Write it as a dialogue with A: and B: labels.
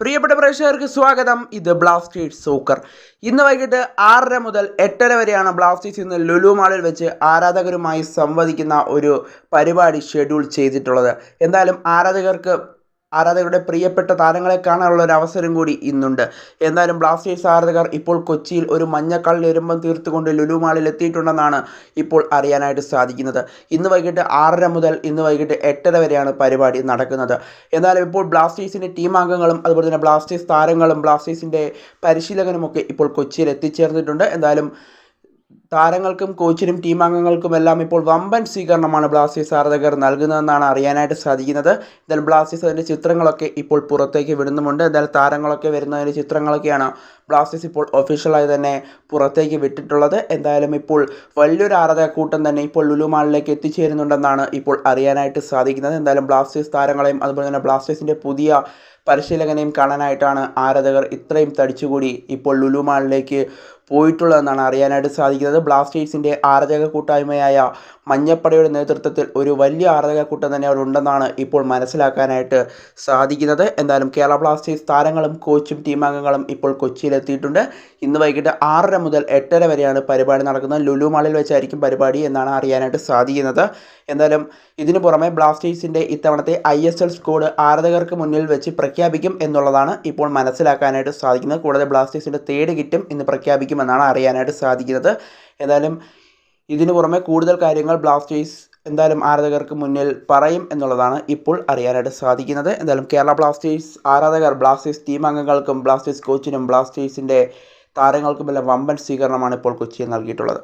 A: പ്രിയപ്പെട്ട പ്രേക്ഷകർക്ക് സ്വാഗതം. ഇത് ബ്ലാസ്റ്റേഴ്സ് സോക്കർ. ഇന്ന് വൈകിട്ട് 6:30 മുതൽ 8:30 വരെയാണ് ബ്ലാസ്റ്റേഴ്സ് ഇന്ന് ലുലു മാളിൽ വെച്ച് ആരാധകരുമായി സംവദിക്കുന്ന ഒരു പരിപാടി ഷെഡ്യൂൾ ചെയ്തിട്ടുള്ളത്. എന്തായാലും ആരാധകരുടെ പ്രിയപ്പെട്ട താരങ്ങളെ കാണാനുള്ള ഒരു അവസരം കൂടി ഇന്നുണ്ട്. എന്തായാലും ബ്ലാസ്റ്റേഴ്സ് ആരാധകർ ഇപ്പോൾ കൊച്ചിയിൽ ഒരു മഞ്ഞക്കള്ളി എരുമ്പം തീർത്തുകൊണ്ട് ലുലു മാളിൽ എത്തിയിട്ടുണ്ടെന്നാണ് ഇപ്പോൾ അറിയാനായിട്ട് സാധിക്കുന്നത്. ഇന്ന് വൈകിട്ട് 6:30 മുതൽ ഇന്ന് വൈകിട്ട് 8:30 വരെയാണ് പരിപാടി നടക്കുന്നത്. എന്നാലും ഇപ്പോൾ ബ്ലാസ്റ്റേഴ്സിൻ്റെ ടീം അംഗങ്ങളും അതുപോലെ തന്നെ ബ്ലാസ്റ്റേഴ്സ് താരങ്ങളും ബ്ലാസ്റ്റേഴ്സിൻ്റെ പരിശീലകനുമൊക്കെ ഇപ്പോൾ കൊച്ചിയിൽ എത്തിച്ചേർന്നിട്ടുണ്ട്. എന്തായാലും താരങ്ങൾക്കും കോച്ചിനും ടീം അംഗങ്ങൾക്കുമെല്ലാം ഇപ്പോൾ വമ്പൻ സ്വീകരണമാണ് ബ്ലാസ്റ്റേഴ്സ് ആരാധകർ നൽകുന്നതെന്നാണ് അറിയാനായിട്ട് സാധിക്കുന്നത്. എന്തായാലും ബ്ലാസ്റ്റേഴ്സ് അതിൻ്റെ ചിത്രങ്ങളൊക്കെ ഇപ്പോൾ പുറത്തേക്ക് വിടുന്നുമുണ്ട്. എന്തായാലും താരങ്ങളൊക്കെ വരുന്നതിൻ്റെ ചിത്രങ്ങളൊക്കെയാണ് ബ്ലാസ്റ്റേഴ്സ് ഇപ്പോൾ ഒഫീഷ്യലായി തന്നെ പുറത്തേക്ക് വിട്ടിട്ടുള്ളത്. എന്തായാലും ഇപ്പോൾ വലിയൊരു ആരാധക കൂട്ടം തന്നെ ഇപ്പോൾ ലുലു മാളിലേക്ക് എത്തിച്ചേരുന്നുണ്ടെന്നാണ് ഇപ്പോൾ അറിയാനായിട്ട് സാധിക്കുന്നത്. എന്തായാലും ബ്ലാസ്റ്റേഴ്സ് താരങ്ങളെയും അതുപോലെ തന്നെ ബ്ലാസ്റ്റേഴ്സിൻ്റെ പുതിയ പരിശീലകനെയും കാണാനായിട്ടാണ് ആരാധകർ ഇത്രയും തടിച്ചുകൂടി ഇപ്പോൾ ലുലു മാളിലേക്ക് പോയിട്ടുള്ളതെന്നാണ് അറിയാനായിട്ട് സാധിക്കുന്നത്. ബ്ലാസ്റ്റേഴ്സിൻ്റെ ആരാധക കൂട്ടായ്മയായ മഞ്ഞപ്പടയുടെ നേതൃത്വത്തിൽ ഒരു വലിയ ആരാധക കൂട്ടം തന്നെ അവിടെ ഉണ്ടെന്നാണ് ഇപ്പോൾ മനസ്സിലാക്കാനായിട്ട് സാധിക്കുന്നത്. എന്തായാലും കേരള ബ്ലാസ്റ്റേഴ്സ് താരങ്ങളും കോച്ചും ടീം അംഗങ്ങളും ഇപ്പോൾ കൊച്ചിയിലെത്തിയിട്ടുണ്ട്. ഇന്ന് വൈകിട്ട് 6:30 മുതൽ 8:30 വരെയാണ് പരിപാടി നടക്കുന്നത്. ലുലു മാളിൽ വെച്ചായിരിക്കും പരിപാടി എന്നാണ് അറിയാനായിട്ട് സാധിക്കുന്നത്. എന്തായാലും ഇതിനു പുറമെ ബ്ലാസ്റ്റേഴ്സിൻ്റെ ഇത്തവണത്തെ ISL സ്ക്വാഡ് ആരാധകർക്ക് മുന്നിൽ വെച്ച് പ്രഖ്യാപിക്കും എന്നുള്ളതാണ് ഇപ്പോൾ മനസ്സിലാക്കാനായിട്ട് സാധിക്കുന്നത്. കൂടാതെ ബ്ലാസ്റ്റേഴ്സിൻ്റെ തേർഡ് കിറ്റും ഇന്ന് പ്രഖ്യാപിക്കുമെന്നാണ് അറിയാനായിട്ട് സാധിക്കുന്നത്. ഏതായാലും ഇതിനു പുറമെ കൂടുതൽ കാര്യങ്ങൾ ബ്ലാസ്റ്റേഴ്സ് എന്തായാലും ആരാധകർക്ക് മുന്നിൽ പറയും എന്നുള്ളതാണ് ഇപ്പോൾ അറിയാനായിട്ട് സാധിക്കുന്നത്. എന്തായാലും കേരള ബ്ലാസ്റ്റേഴ്സ് ആരാധകർ ബ്ലാസ്റ്റേഴ്സ് ടീം അംഗങ്ങൾക്കും ബ്ലാസ്റ്റേഴ്സ് കോച്ചിനും ബ്ലാസ്റ്റേഴ്സിൻ്റെ താരങ്ങൾക്കുമെല്ലാം വമ്പൻ സ്വീകരണമാണ് ഇപ്പോൾ കൊച്ചിയിൽ നൽകിയിട്ടുള്ളത്.